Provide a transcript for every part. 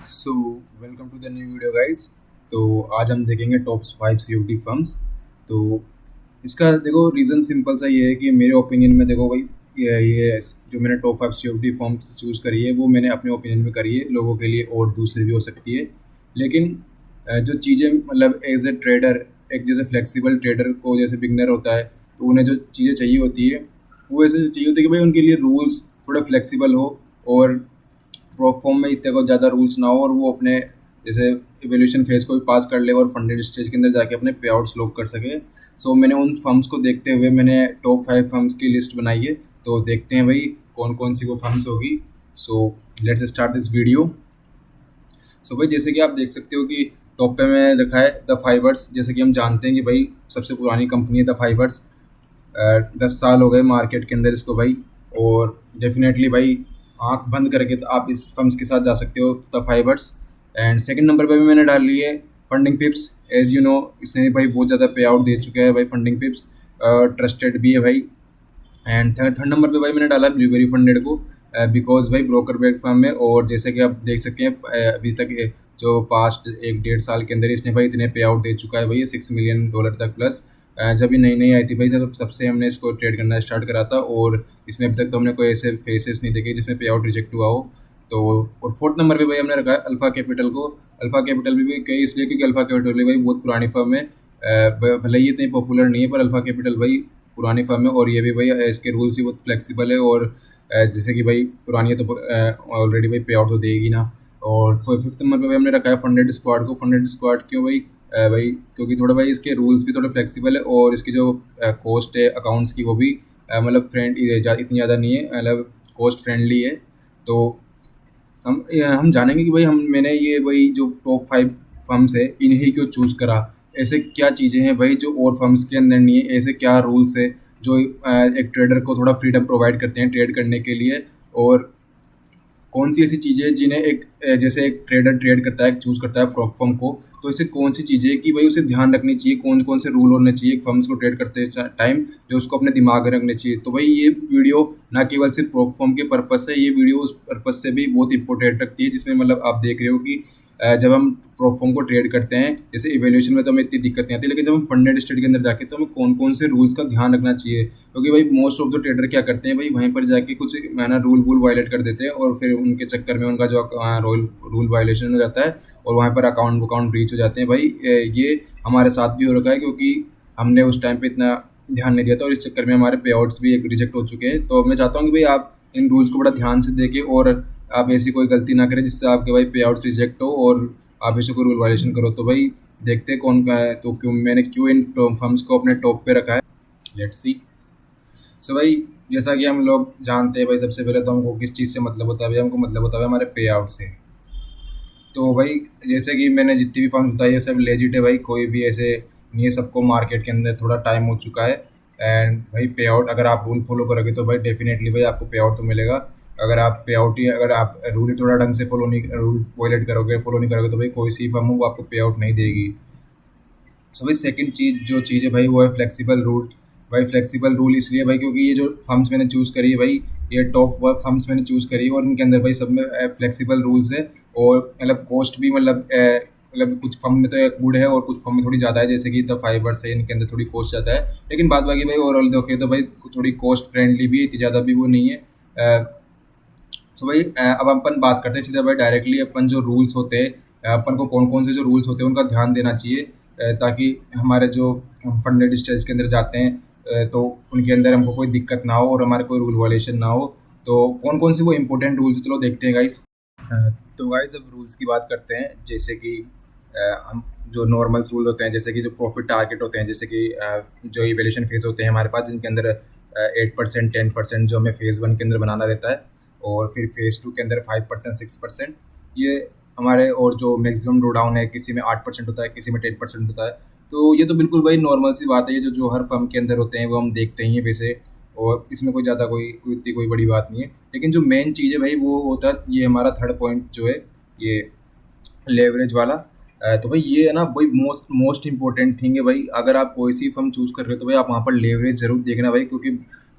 So welcome to the new video guys. तो आज हम देखेंगे टॉप 5 CFD फर्म्स। तो इसका देखो रीज़न सिंपल सा ये है कि मेरे ओपिनियन में देखो भाई ये जो मैंने टॉप 5 CFD फर्म्स चूज़ करी है वो मैंने अपने ओपिनियन में करी है, लोगों के लिए और दूसरी भी हो सकती है। लेकिन जो चीज़ें मतलब एज ए ट्रेडर, एक जैसे फ्लेक्सिबल ट्रेडर को जैसे बिगनर होता है तो उन्हें जो चीज़ें चाहिए होती है वो ऐसे चाहिए होती है कि भाई उनके लिए रूल्स थोड़ा फ्लेक्सिबल हो और प्रॉप फॉर्म में इतने को ज़्यादा रूल्स ना हो और वो अपने जैसे इवोल्यूशन फेज को भी पास कर ले और फंडेड स्टेज के अंदर जाके अपने पे आउट्स लॉक कर सके। सो मैंने उन फर्म्स को देखते हुए मैंने टॉप 5 फर्म्स की लिस्ट बनाई है। तो देखते हैं भाई कौन कौन सी वो फर्म्स होगी। So let's start this video. So भाई जैसे कि आप देख सकते हो कि टॉप पे में रखा है द फाइबर्स। जैसे कि हम जानते हैं कि भाई सबसे पुरानी कंपनी है द फाइबर्स। 10 साल हो गए मार्केट के अंदर इसको भाई। और डेफिनेटली भाई आंख बंद करके तो आप इस फर्म्स के साथ जा सकते हो the fibres. And second number पे भी मैंने डाल ली है Funding Pips. As you know इसने भी भाई बहुत ज़्यादा पे आउट दे चुका है भाई फंडिंग पिप्स। ट्रस्टेड भी है भाई। एंड थर्ड थर्ड नंबर पे भाई मैंने डाला ब्लूबेरी फंडेड को, बिकॉज भाई ब्रोकर प्लेटफॉर्म में। और जैसे कि आप देख सकते हैं अभी तक जो पास्ट 1 डेढ़ साल के अंदर इसने भाई इतने पे आउट दे चुका है भाई, ये $6 मिलियन तक प्लस। जब ये नई नई आई थी भाई, जब सबसे हमने इसको ट्रेड करना स्टार्ट करा था और इसमें अभी तक तो हमने कोई ऐसे फेसेस नहीं देखे जिसमें पे आउट रिजेक्ट हुआ हो। तो और फोर्थ नंबर पे भाई हमने रखा है अल्फा कैपिटल को। अल्फा कैपिटल भी कई इसलिए क्योंकि अल्फा कैपिटल भी भाई बहुत पुरानी फर्म है। भले ही इतनी पॉपुलर नहीं है पर अल्फा कैपिटल भाई पुरानी फर्म है और ये भी भाई इसके रूल्स भी बहुत फ्लेक्सिबल है। और जैसे कि भाई पुरानी है तो ऑलरेडी भाई पे आउट तो देगी ना। और फिफ्थ नंबर पे भाई हमने रखा है फंडेड स्क्वाड को। फंडेड स्क्वाड क्यों भाई? भाई क्योंकि थोड़ा भाई इसके रूल्स भी थोड़े फ्लेक्सिबल है और इसकी जो कॉस्ट है अकाउंट्स की वो भी मतलब इतनी ज़्यादा नहीं है, मतलब कॉस्ट फ्रेंडली है। तो हम जानेंगे कि भाई मैंने ये भाई जो टॉप 5 फर्म्स है इन्हीं क्यों चूज़ करा। ऐसे क्या चीज़ें हैं भाई जो और फर्म्स के अंदर नहीं है, ऐसे क्या रूल्स है जो एक ट्रेडर को थोड़ा फ्रीडम प्रोवाइड करते हैं ट्रेड करने के लिए। और कौन सी ऐसी चीज़ें हैं जिन्हें एक जैसे एक ट्रेडर ट्रेड करता है, चूज़ करता है फर्म को, तो ऐसे कौन सी चीज़ें हैं कि भाई उसे ध्यान रखनी चाहिए, कौन कौन से रूल होने चाहिए फर्म्स को ट्रेड करते टाइम जो उसको अपने दिमाग में रखने चाहिए। तो भाई ये वीडियो ना केवल सिर्फ फर्म के पर्पज़ से, ये वीडियो उस पर्पज़ से भी बहुत इंपॉर्टेंट रखती है जिसमें मतलब आप देख रहे हो कि जब हम फर्म को ट्रेड करते हैं जैसे इवेल्यूशन में तो हमें इतनी दिक्कत नहीं आती, लेकिन जब हम फंडेड स्टडी के अंदर जाके तो हमें कौन कौन से रूल्स का ध्यान रखना चाहिए। क्योंकि भाई मोस्ट ऑफ द ट्रेडर क्या करते हैं भाई वहीं पर जाके कुछ मैंने रूल वूल वायलेट कर देते हैं और फिर उनके चक्कर में उनका जो रूल रूल वायलेशन हो जाता है और वहाँ पर अकाउंट अकाउंट ब्रीच हो जाते हैं भाई। ये हमारे साथ भी हो रखा है क्योंकि हमने उस टाइम पे इतना ध्यान नहीं दिया था और इस चक्कर में हमारे पे आउट्स भी रिजेक्ट हो चुके हैं। तो मैं चाहता हूँ कि भाई आप इन रूल्स को बड़ा ध्यान से देखें और आप ऐसी कोई गलती ना करें जिससे आपके भाई पे आउट्स रिजेक्ट हो और आप ऐसे कोई रूल वायलेशन करो। तो भाई देखते हैं कौन का है, तो क्यों इन फर्म्स को अपने टॉप पे रखा है। Let's see. सो भाई जैसा कि हम लोग जानते हैं भाई, सबसे पहले तो हमको किस चीज़ से मतलब होता है भाई, हमको मतलब होता है हमारे पे आउट से। तो भाई जैसे कि मैंने जितनी भी फर्म बताई है सब लेजिट है भाई, कोई भी ऐसे नहीं है, सबको मार्केट के अंदर थोड़ा टाइम हो चुका है। एंड भाई पे आउट अगर आप रूल फॉलो करोगे तो भाई डेफिनेटली भाई आपको पे आउट तो मिलेगा। अगर आप रूल ही थोड़ा ढंग से फॉलो नहीं, रूल वॉयलेट करोगे, फॉलो नहीं करोगे तो भाई कोई सी फर्म हो वो आपको पे आउट नहीं देगी। सो भाई सेकंड चीज़ है भाई वो है फ्लेक्सिबल रूल। भाई फ्लेक्सिबल रूल इसलिए भाई क्योंकि ये जो फर्म्स मैंने चूज़ करी है भाई, ये टॉप वर्क फर्म्स मैंने चूज़ करी है और इनके अंदर भाई सब में फ्लेक्सिबल रूल्स है। और मतलब कॉस्ट भी मतलब कुछ फर्म में तो गुड है और कुछ फर्म में थोड़ी ज़्यादा है, जैसे कि द फाइबर्स है इनके अंदर थोड़ी कॉस्ट ज़्यादा है। लेकिन बाद बाकी भाई ओवरऑल देखे तो भाई थोड़ी कॉस्ट फ्रेंडली भी है, इतनी ज़्यादा भी वो नहीं है। सो भाई अब अपन बात करते हैं सीधा भाई डायरेक्टली अपन जो रूल्स होते हैं, अपन को कौन कौन से जो रूल्स होते हैं उनका ध्यान देना चाहिए, ताकि हमारे जो फंडेड स्टेज के अंदर जाते हैं तो उनके अंदर हमको कोई दिक्कत ना हो और हमारे कोई रूल वायलेशन ना हो। तो कौन कौन से वो इंपॉर्टेंट रूल्स चलो देखते हैं गाइस। तो गाइस अब रूल्स की बात करते हैं, जैसे कि हम जो नॉर्मल रूल होते हैं, जैसे कि जो प्रॉफिट टारगेट होते हैं, जैसे कि जो इवेल्यूशन फेज होते हैं हमारे पास जिनके अंदर 8% 10% जो हमें फेज़ 1 के अंदर बनाना रहता है और फिर फेज़ 2 के अंदर 5% 6%, ये हमारे। और जो मैक्सिमम ड्रो डाउन है किसी में 8% होता है, किसी में 10% होता है। तो ये तो बिल्कुल भाई नॉर्मल सी बात है, ये जो जो हर फर्म के अंदर होते हैं वो हम देखते ही हैं वैसे। और इसमें कोई ज़्यादा इतनी कोई बड़ी बात नहीं है। लेकिन जो मेन चीज़ है भाई वो होता है, ये हमारा थर्ड पॉइंट जो है ये लेवरेज वाला। तो भाई ये है ना भाई मोस्ट मोस्ट इंपॉर्टेंट थिंग है भाई। अगर आप कोई सी फर्म चूज़ कर रहे हो तो भाई आप वहाँ पर लेवरेज ज़रूर देखना भाई, क्योंकि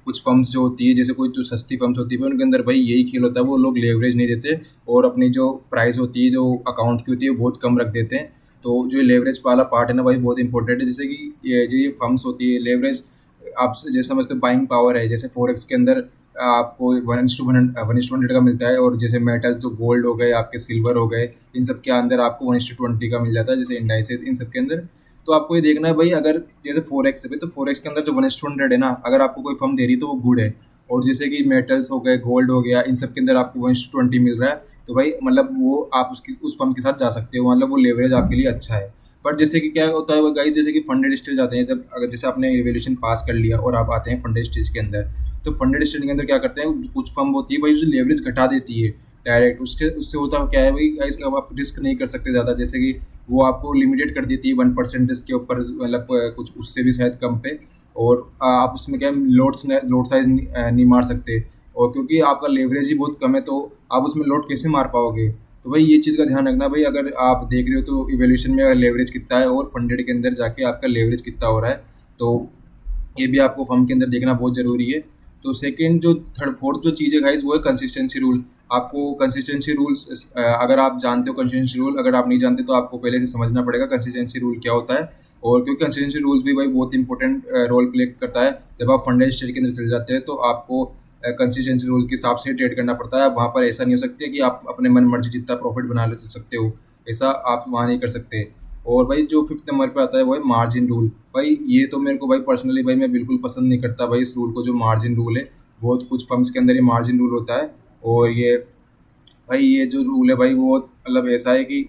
कुछ फर्म्स जो होती है, जैसे कोई जो सस्ती फर्म्स होती है उनके अंदर भाई यही खेल होता है, वो लोग लेवरेज नहीं देते और अपनी जो प्राइस होती है जो अकाउंट की होती है बहुत कम रख देते हैं। तो जो लेवरेज वाला पार्ट है ना भाई बहुत इंपॉर्टेंट है। जैसे कि ये फर्म्स होती है लेवरेज, आप जैसे समझते हो बाइंग पावर है, जैसे फॉरेक्स के अंदर आपको 1:100 का मिलता है, और जैसे मेटल जो गोल्ड हो गए, आपके सिल्वर हो गए, इन सब के अंदर आपको 1:20 का मिल जाता है, जैसे इंडाइसेस इन सब के अंदर। तो आपको ये देखना है भाई, अगर जैसे फॉरेक्स है तो फॉरेक्स के अंदर जो 1:100 है ना, अगर आपको कोई फर्म दे रही है तो वो गुड है। और जैसे कि मेटल्स हो गए, गोल्ड हो गया, इन सब के अंदर आपको 1:20 मिल रहा है, तो भाई मतलब वो आप उसकी उस फर्म के साथ जा सकते हो, मतलब वो लेवरेज आपके लिए अच्छा है। बट जैसे कि क्या होता है वो गाइस, जैसे कि फंडेड स्टेज आते हैं, जब अगर जैसे आपने रिवोल्यूशन पास कर लिया और आप आते हैं फंडेड स्टेज के अंदर, तो फंडेड स्टेज के अंदर क्या करते हैं, कुछ फर्म होती है भाई जो लेवरेज घटा देती है डायरेक्ट। उसके उससे होता क्या है भाई गाइस, अब आप रिस्क नहीं कर सकते ज़्यादा, जैसे कि वो आपको लिमिटेड कर देती है 1% रिस्क के ऊपर, मतलब कुछ उससे भी शायद कम पे। और आप उसमें क्या लोड साइज नहीं मार सकते, और क्योंकि आपका लेवरेज ही बहुत कम है तो आप उसमें लोड कैसे मार पाओगे। तो भाई ये चीज़ का ध्यान रखना भाई, अगर आप देख रहे हो तो इवोल्यूशन में लेवरेज कितना है और फंडेड के अंदर जाके आपका लेवरेज कितना हो रहा है, तो ये भी आपको फर्म के अंदर देखना बहुत ज़रूरी है। तो सेकंड जो थर्ड फोर्थ जो चीज़ है गाइस, वो है कंसिस्टेंसी रूल। आपको कंसिस्टेंसी रूल्स, अगर आप जानते हो कंसिस्टेंसी रूल, अगर आप नहीं जानते तो आपको पहले से समझना पड़ेगा कंसिस्टेंसी रूल क्या होता है। और क्योंकि कंसिस्टेंसी रूल्स भी भाई बहुत इंपॉर्टेंट रोल प्ले करता है। जब आप फंडेड स्टेज के अंदर चले जाते हैं तो आपको कंसिस्टेंसी रूल के हिसाब से ट्रेड करना पड़ता है। वहाँ पर ऐसा नहीं हो सकता कि आप अपने मन मर्जी जितना प्रॉफिट बना ले सकते हो, ऐसा आप वहाँ नहीं कर सकते। और भाई जो फिफ्थ नंबर पे आता है वो है मार्जिन रूल। भाई ये तो मेरे को भाई पर्सनली भाई मैं बिल्कुल पसंद नहीं करता भाई इस रूल को, जो मार्जिन रूल है। बहुत कुछ फर्म्स के अंदर ये मार्जिन रूल होता है, और ये भाई ये जो रूल है भाई वो मतलब ऐसा है कि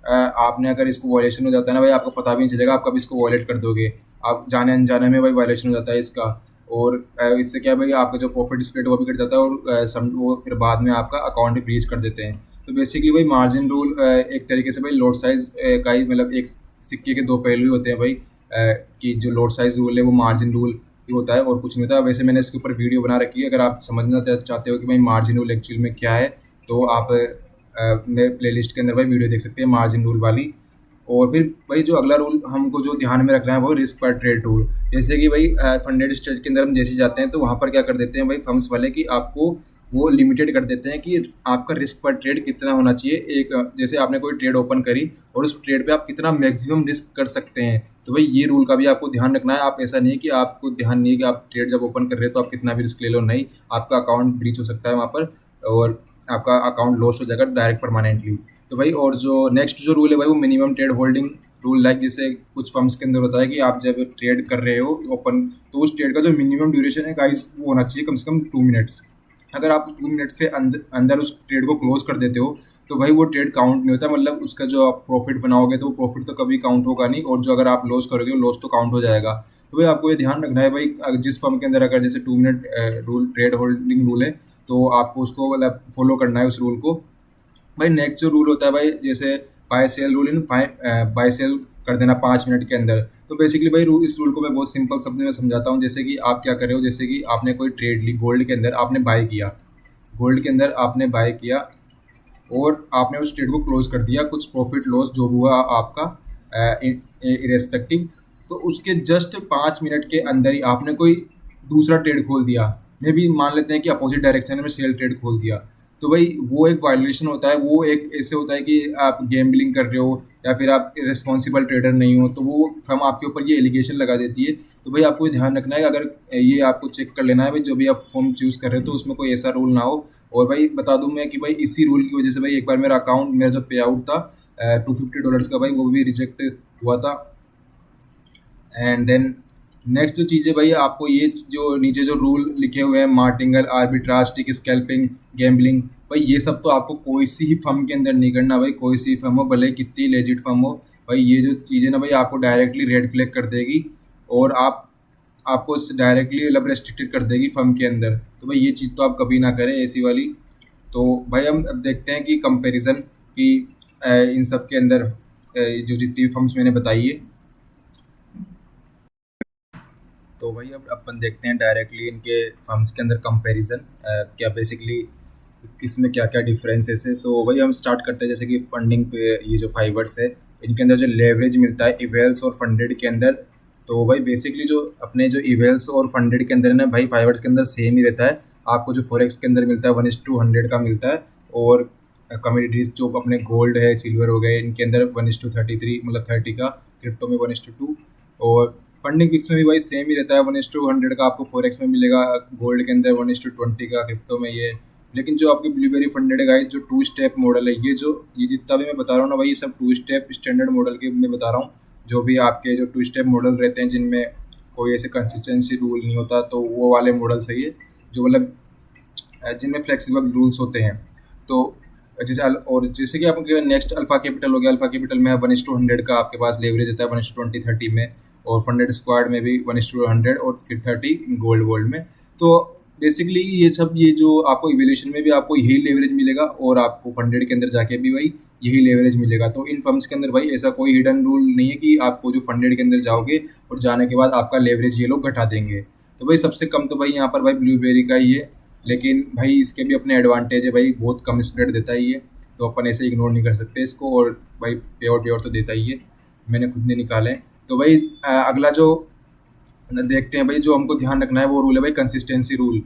आपने अगर इसको वॉयलेशन हो जाता है ना भाई, आपको पता भी नहीं चलेगा, आप कब इसको वॉयलेट कर दोगे, आप जाने अनजाने में भाई वायलेशन हो जाता है इसका। और इससे क्या है भाई, आपका जो प्रॉफिट स्प्लिट वो भी कट जाता है, और वो फिर बाद में आपका अकाउंट भी ब्रीच कर देते हैं। तो बेसिकली भाई मार्जिन रूल एक तरीके से भाई लोड साइज का ही, मतलब एक सिक्के के दो पहलू ही होते हैं भाई, कि जो लोड साइज रूल है वो मार्जिन रूल ही होता है और कुछ नहीं होता। वैसे मैंने इसके ऊपर वीडियो बना रखी है, अगर आप समझना चाहते हो कि भाई मार्जिन रूल एक्चुअल में क्या है, तो आप मेरे प्लेलिस्ट के अंदर भाई वीडियो देख सकते हैं मार्जिन रूल वाली। और फिर भाई जो अगला रूल हमको जो ध्यान में रखना है वो रिस्क पर ट्रेड रूल। जैसे कि भाई फंडेड स्टेज के अंदर हम जैसे जाते हैं तो वहाँ पर क्या कर देते हैं भाई फर्म्स वाले, कि आपको वो लिमिटेड कर देते हैं कि आपका रिस्क पर ट्रेड कितना होना चाहिए। एक जैसे आपने कोई ट्रेड ओपन करी और उस ट्रेड पे आप कितना मैक्सिमम रिस्क कर सकते हैं, तो भाई ये रूल का भी आपको ध्यान रखना है। आप ऐसा नहीं है कि आपको ध्यान नहीं है कि आप ट्रेड जब ओपन कर रहे हो तो आप कितना भी रिस्क ले लो, नहीं, आपका अकाउंट ब्रीच हो सकता है वहाँ पर, और आपका अकाउंट लॉस हो जाएगा डायरेक्ट परमानेंटली। तो भाई और जो नेक्स्ट जो रूल है भाई वो minimum trade holding rule. Like जैसे कुछ फर्म्स के अंदर होता है कि आप जब ट्रेड कर रहे हो ओपन, तो उस ट्रेड का जो मिनिमम ड्यूरेशन है गाइस वो होना चाहिए कम से कम 2 मिनट्स। अगर आप 2 मिनट से अंदर उस ट्रेड को क्लोज कर देते हो तो भाई वो ट्रेड काउंट नहीं होता, मतलब उसका जो आप प्रॉफिट बनाओगे तो वो प्रॉफिट तो कभी काउंट होगा नहीं, और जो अगर आप लॉस करोगे वो लॉस तो काउंट हो जाएगा। तो भाई आपको ये ध्यान रखना है भाई, जिस फर्म के अंदर अगर जैसे 2 minute rule trade holding rule है तो आपको उसको मतलब फॉलो करना है उस रूल को। भाई नेक्स्ट जो रूल होता है भाई, जैसे buy sell rule in buy sell कर देना 5 मिनट के अंदर। तो बेसिकली भाई इस रूल को मैं बहुत सिंपल शब्द में समझाता हूँ। जैसे कि आप क्या कर रहे हो, जैसे कि आपने कोई ट्रेड ली गोल्ड के अंदर, आपने बाय किया, गोल्ड के अंदर आपने बाय किया और आपने उस ट्रेड को क्लोज कर दिया, कुछ प्रॉफिट लॉस जो हुआ आपका इरेस्पेक्टिव, तो उसके जस्ट 5 मिनट के अंदर ही आपने कोई दूसरा ट्रेड खोल दिया। मे भी मान लेते हैं कि अपोजिट डायरेक्शन में सेल ट्रेड खोल दिया, तो भाई वो एक वायलेशन होता है। वो एक ऐसे होता है कि आप गैम्बलिंग कर रहे हो या फिर आप रिस्पॉन्सिबल ट्रेडर नहीं हो, तो वो फर्म आपके ऊपर ये एलिगेशन लगा देती है। तो भाई आपको ये ध्यान रखना है, अगर ये आपको चेक कर लेना है भाई जो भी आप फॉर्म चूज़ कर रहे हो तो उसमें कोई ऐसा रूल ना हो। और भाई बता दूं मैं कि भाई इसी रूल की वजह से भाई एक बार मेरा अकाउंट, मेरा जो पे आउट था $250 का, भाई वो भी रिजेक्ट हुआ था। एंड देन नेक्स्ट जो चीज़ है भाई, आपको ये जो नीचे जो रूल लिखे हुए हैं, मार्टिंगल, आर्बिट्राज, टिक स्कैल्पिंग, गैम्बलिंग, भाई ये सब तो आपको कोई सी ही फर्म के अंदर नहीं करना भाई। कोई सी फर्म हो, भले कितनी लेजिट फर्म हो, भाई ये जो चीज़ें ना भाई आपको डायरेक्टली रेड फ्लैग कर देगी, और आपको डायरेक्टली मतलब रेस्ट्रिक्टेड कर देगी फर्म के अंदर। तो भाई ये चीज़ तो आप कभी ना करें ऐसी वाली। तो भाई हम अब देखते हैं कि कंपैरिजन की इन सब के अंदर जो जितनी फर्म्स मैंने बताई है, तो भाई अब अपन देखते हैं डायरेक्टली इनके फर्म्स के अंदर कंपैरिजन क्या बेसिकली किस में क्या क्या डिफरेंसेस है। तो भाई हम स्टार्ट करते हैं, जैसे कि फंडिंग पे ये जो फाइवर्स है इनके अंदर जो लेवरेज मिलता है इवेल्स और फंडेड के अंदर, तो भाई बेसिकली जो अपने जो इवेल्स और फंडेड के अंदर है ना भाई, फाइवर्स के अंदर सेम ही रहता है। आपको जो फॉरेक्स के अंदर मिलता है 1:100 का मिलता है, और कम्युनिटीज जो अपने गोल्ड है, सिल्वर हो गए, इनके अंदर 1:33 मतलब 30 का, क्रिप्टो में 1:2। और फंडिंग पिक्स में भी भाई सेम ही रहता है, 1:100 का आपको फॉरेक्स में मिलेगा, गोल्ड के अंदर 1:20 का, क्रिप्टो में ये। लेकिन जो आपकी ब्लूबेरी फंडेड है गाइस, जो 2 स्टेप मॉडल है, ये जितना भी मैं बता रहा हूँ ना भाई, ये सब 2 स्टेप स्टैंडर्ड मॉडल के मैं बता रहा हूँ। जो भी आपके जो 2 स्टेप मॉडल रहते हैं जिनमें कोई ऐसे कंसिस्टेंसी रूल नहीं होता, तो वो वाले मॉडल सही है, जो मतलब जिनमें फ्लेक्सिबल रूल्स होते हैं। तो जैसे कि आपके नेक्स्ट अल्फा कैपिटल हो गया, अल्फा कैपिटल में 1:100 का आपके पास लेवरेज होता है, 1:20-30 में, और फंडेड स्क्वाड में भी 1:100 और फिर 30 गोल्ड में। तो बेसिकली ये जो आपको इवेल्यूशन में भी आपको यही लेवरेज मिलेगा, और आपको फंडेड के अंदर जाके भी भाई यही लेवरेज मिलेगा। तो इन फर्म्स के अंदर भाई ऐसा कोई हिडन रूल नहीं है कि आपको जो फंडेड के अंदर जाओगे और जाने के बाद आपका लेवरेज ये लोग घटा देंगे। तो भाई सबसे कम तो भाई यहाँ पर भाई ब्लूबेरी का ही है, लेकिन भाई इसके भी अपने एडवांटेज है भाई, बहुत कम स्प्रेड देता है ये, तो अपन ऐसे इग्नोर नहीं कर सकते इसको। और भाई प्योर तो देता ही है, मैंने खुद ने निकाले हैं। तो भाई अगला जो देखते हैं भाई, जो हमको ध्यान रखना है वो रूल है भाई कंसिस्टेंसी रूल।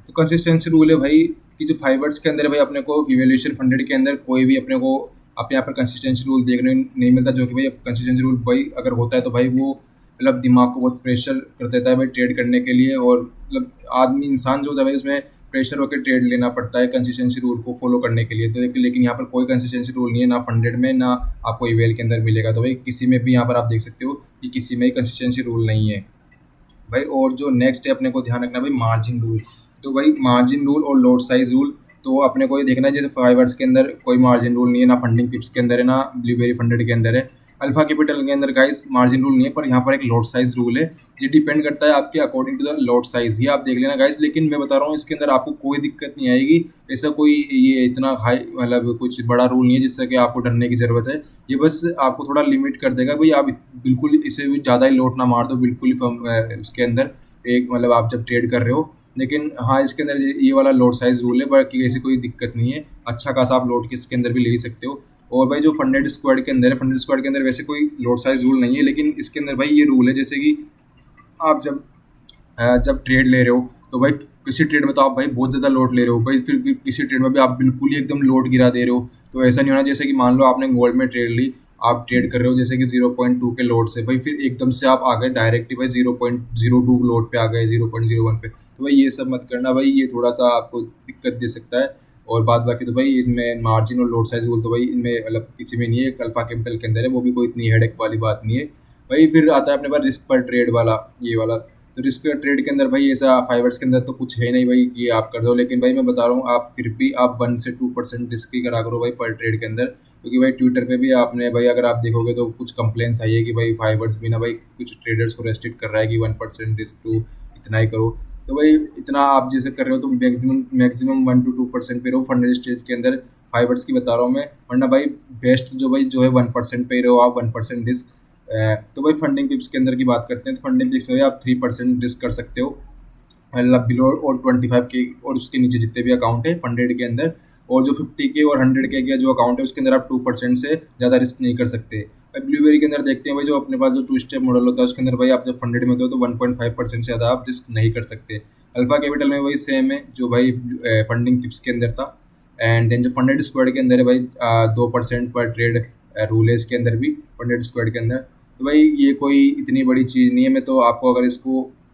तो कंसिस्टेंसी रूल है भाई कि जो फाइवर्स के अंदर है भाई, अपने को इवेल्यूशन फंडेड के अंदर कोई भी अपने को आप यहाँ पर कंसिस्टेंसी रूल देखने नहीं मिलता। जो कि भाई कंसिस्टेंसी रूल भाई अगर होता है तो भाई वो मतलब दिमाग को बहुत प्रेशर कर देता है भाई ट्रेड करने के लिए, और मतलब आदमी इंसान जो होता है भाई उसमें प्रेशर होकर ट्रेड लेना पड़ता है कंसिस्टेंसी रूल को फॉलो करने के लिए। तो लेकिन यहाँ पर कोई कंसिस्टेंसी रूल नहीं है, ना फंडेड में ना आपको इवेल के अंदर मिलेगा। तो भाई किसी में भी यहाँ पर आप देख सकते हो कि किसी में कंसिस्टेंसी रूल नहीं है भाई। और जो नेक्स्ट है अपने को ध्यान रखना भाई मार्जिन रूल। तो भाई मार्जिन रूल और लोड साइज रूल, तो अपने को ये देखना है, जैसे फाइवर्स के अंदर कोई मार्जिन रूल नहीं है, ना फंडिंग पिप्स के अंदर है, ना ब्लूबेरी फंडेड के अंदर है। अल्फा कैपिटल के अंदर गाइस मार्जिन रूल नहीं है, पर यहाँ पर एक लोड साइज रूल है। ये डिपेंड करता है आपके according to the load size, ये आप देख लेना गाइस। लेकिन मैं बता रहा हूँ इसके अंदर आपको कोई दिक्कत नहीं आएगी, ऐसा कोई ये इतना हाई मतलब कुछ बड़ा रूल नहीं है जिससे कि आपको डरने की ज़रूरत है। ये बस आपको थोड़ा लिमिट कर देगा भाई, आप बिल्कुल इसे भी ज़्यादा ही लोड ना मार दो बिल्कुल ही उसके अंदर एक मतलब आप जब ट्रेड कर रहे हो। लेकिन हाँ, इसके अंदर ये वाला लोड साइज रूल है, बाकी ऐसी कोई दिक्कत नहीं है, अच्छा खासा आप लोड इसके अंदर भी ले सकते हो। और भाई जो फंडेड स्क्वाड के अंदर है, फंडेड स्क्वाड के अंदर वैसे कोई लोड साइज रूल नहीं है, लेकिन इसके अंदर भाई ये रूल है, जैसे कि आप जब ट्रेड ले रहे हो तो भाई किसी ट्रेड में तो आप भाई बहुत ज़्यादा लोड ले रहे हो भाई, फिर किसी ट्रेड में भी आप बिल्कुल ही एकदम लोड गिरा दे रहे हो। तो ऐसा नहीं होना, जैसे कि मान लो आपने गोल्ड में ट्रेड ली, आप ट्रेड कर रहे हो जैसे कि 0.2 के लोड से भाई, फिर एकदम से आप आ गए डायरेक्टली भाई 0.02 लोड पे आ गए, 0.01 पे। तो भाई ये सब मत करना भाई, ये थोड़ा सा आपको दिक्कत दे सकता है। और बात बाकी तो भाई इसमें मार्जिन और लोड साइज बोल तो भाई इनमें मतलब किसी में नहीं है, अल्फा कैपिटल के अंदर है, वो भी कोई इतनी हेडेक वाली बात नहीं है भाई। फिर आता है अपने पास रिस्क पर ट्रेड वाला, ये वाला। तो रिस्क पर ट्रेड के अंदर भाई ऐसा फाइवर्स के अंदर तो कुछ है नहीं भाई कि आप कर दो, लेकिन भाई मैं बता रहा हूँ आप फिर भी आप 1 से 2% रिस्क ही करा करो भाई पर ट्रेड के अंदर। क्योंकि भाई ट्विटर पे भी आपने भाई अगर आप देखोगे तो कुछ कंप्लेंट्स आई है कि भाई फाइवर्स भी ना भाई कुछ ट्रेडर्स को रेस्ट्रिक्ट कर रहा है कि 1% रिस्क टू इतना ही करो। तो भाई इतना आप जैसे कर रहे हो तो मैक्सिमम 1 to 2% पे रहो फंडेड स्टेज के अंदर, फाइवर्स की बता रहा हूँ मैं। वरना भाई बेस्ट जो है 1% पे ही रहो आप, 1% रिस्क। तो भाई फंडिंग पिप्स के अंदर की बात करते हैं, तो फंडिंग पिप्स में भी आप 3% रिस्क कर सकते हो, मतलब बिलो और 25 के और उसके नीचे जितने भी अकाउंट है फंडेड के अंदर। और जो 50 के और 100 के जो अकाउंट है उसके अंदर आप 2% से ज़्यादा रिस्क नहीं कर सकते। भाई ब्लूबेरी के अंदर देखते हैं भाई, जो अपने पास जो 2 स्टेप मॉडल होता है उसके अंदर भाई आप जब फंडेड में होते हो तो 1.5% से ज़्यादा आप रिस्क नहीं कर सकते। अल्फा कैपिटल में वही सेम है जो भाई फंडिंग टिप्स के अंदर था। एंड देन जो फंडेड स्क्वाड के अंदर है भाई 2% पर ट्रेड रूल है इसके अंदर भी, फंडेड स्क्वाड के अंदर। तो भाई ये कोई इतनी बड़ी चीज़ नहीं है। मैं तो आपको अगर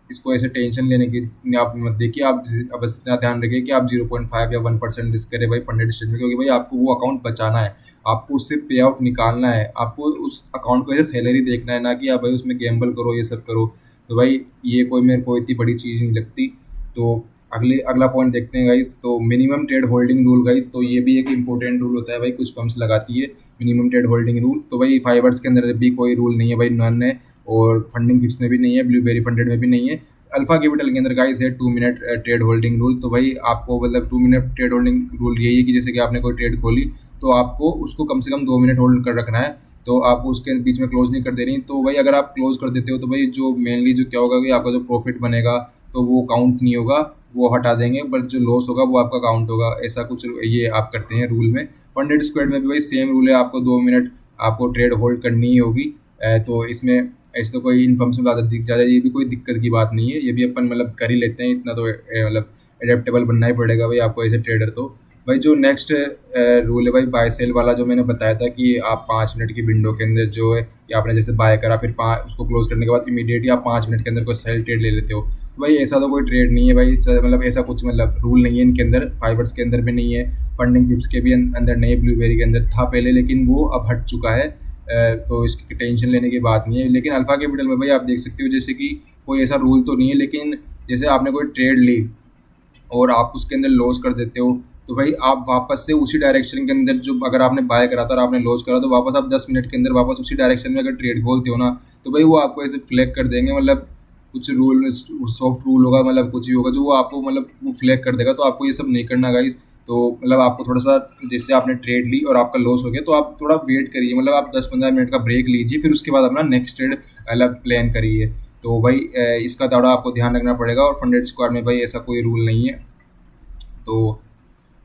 इसको ऐसे टेंशन लेने की आप मत देखिए, आप बस इतना ध्यान रखिए कि आप 0.5 या 1% रिस्क करें भाई फंडेड स्टेज में, क्योंकि भाई आपको वो अकाउंट बचाना है, आपको उससे पे आउट निकालना है, आपको उस अकाउंट को ऐसे सैलरी देखना है, ना कि आप भाई उसमें गैम्बल करो ये सब करो। तो भाई ये कोई मेरे को इतनी बड़ी चीज़ नहीं लगती। तो अगला पॉइंट देखते हैं गाइस, तो minimum trade holding rule guys, तो ये भी एक इंपॉर्टेंट रूल होता है भाई, कुछ फर्म्स लगाती है मिनिमम ट्रेड होल्डिंग रूल। तो भाई फाइवर्स के अंदर भी कोई रूल नहीं है भाई, नन है, और फंडिंग किट्स में भी नहीं है, ब्लूबेरी फंडेड में भी नहीं है। अल्फा कैपिटल के अंदर गाइस है 2 मिनट ट्रेड होल्डिंग रूल। तो भाई आपको मतलब 2 मिनट ट्रेड होल्डिंग रूल यही है कि जैसे कि आपने कोई ट्रेड खोली तो आपको उसको कम से कम 2 मिनट होल्ड कर रखना है, तो आपको उसके बीच में क्लोज नहीं कर देनी। तो भाई अगर आप क्लोज कर देते हो तो भाई जो मेनली जो क्या होगा कि आपका जो प्रॉफिट बनेगा तो वो काउंट नहीं होगा, वो हटा देंगे, बट जो लॉस होगा वो आपका काउंट होगा। ऐसा कुछ ये आप करते हैं रूल में। फंडेड स्क्वाड में भी भाई सेम रूल है, आपको 2 मिनट आपको ट्रेड होल्ड करनी ही होगी। तो इसमें ऐसे तो कोई इन फर्म्स में ज़्यादा ये भी कोई दिक्कत की बात नहीं है, ये भी अपन मतलब कर ही लेते हैं, इतना तो मतलब एडेप्टेबल बनना ही पड़ेगा भाई आपको एज ए ट्रेडर। तो भाई जो नेक्स्ट रूल है भाई बाय सेल वाला, जो मैंने बताया था कि आप 5 मिनट की विंडो के अंदर जो है, कि आपने जैसे बाय करा फिर उसको क्लोज करने के बाद इमीडिएटली आप 5 मिनट के अंदर कोई सेल ट्रेड ले लेते हो, तो भाई ऐसा तो कोई ट्रेड नहीं है भाई, मतलब ऐसा कुछ मतलब रूल नहीं है इनके अंदर, फाइबर्स के अंदर भी नहीं है, फंडिंग पिप्स के भी अंदर नहीं है, ब्लूबेरी के अंदर था पहले लेकिन वो अब हट चुका है। तो इसकी टेंशन लेने की बात नहीं है। लेकिन अल्फा कैपिटल में भाई आप देख सकते हो जैसे कि कोई ऐसा रूल तो नहीं है, लेकिन जैसे आपने कोई ट्रेड ली और आप उसके अंदर लॉस कर देते हो, तो भाई आप वापस से उसी डायरेक्शन के अंदर, जो अगर आपने बाय करा था और आपने लॉस करा, तो वापस आप 10 मिनट के अंदर वापस उसी डायरेक्शन में अगर ट्रेड खोलते हो ना, तो भाई वो आपको ऐसे फ्लैग कर देंगे, मतलब कुछ रूल सॉफ्ट रूल होगा, मतलब कुछ भी होगा जो वो आपको मतलब वो फ्लैग कर देगा। तो आपको ये सब नहीं करना गाइस। तो मतलब आपको थोड़ा सा, जिससे आपने ट्रेड ली और आपका लॉस हो गया, तो आप थोड़ा वेट करिए, मतलब आप 10-15 मिनट का ब्रेक लीजिए, फिर उसके बाद अपना नेक्स्ट ट्रेड अलग प्लान करिए। तो भाई इसका थोड़ा आपको ध्यान रखना पड़ेगा, और फंडेड स्क्वाड में भाई ऐसा कोई रूल नहीं है। तो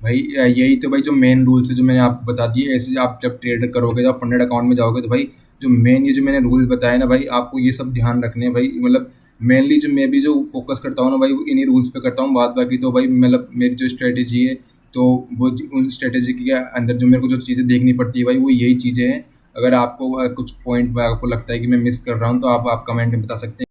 भाई यही तो भाई जो मेन रूल्स है जो मैंने आपको बता दिए। ऐसे आप जब ट्रेड करोगे, जब फंडेड अकाउंट में जाओगे, तो भाई जो मेन ये जो मैंने रूल्स बताए ना भाई, आपको ये सब ध्यान रखने हैं भाई। मतलब मेनली जो मैं भी जो फोकस करता हूँ ना भाई, वो इन्हीं रूल्स पे करता हूँ। बात बाकी तो भाई मतलब मेरी जो स्ट्रेटेजी है, तो वो उन स्ट्रेटेजी के अंदर जो मेरे को जो चीज़ें देखनी पड़ती है भाई, वो यही चीज़ें हैं। अगर आपको कुछ पॉइंट में आपको लगता है कि मैं मिस कर रहा हूँ, तो आप कमेंट में बता सकते हैं।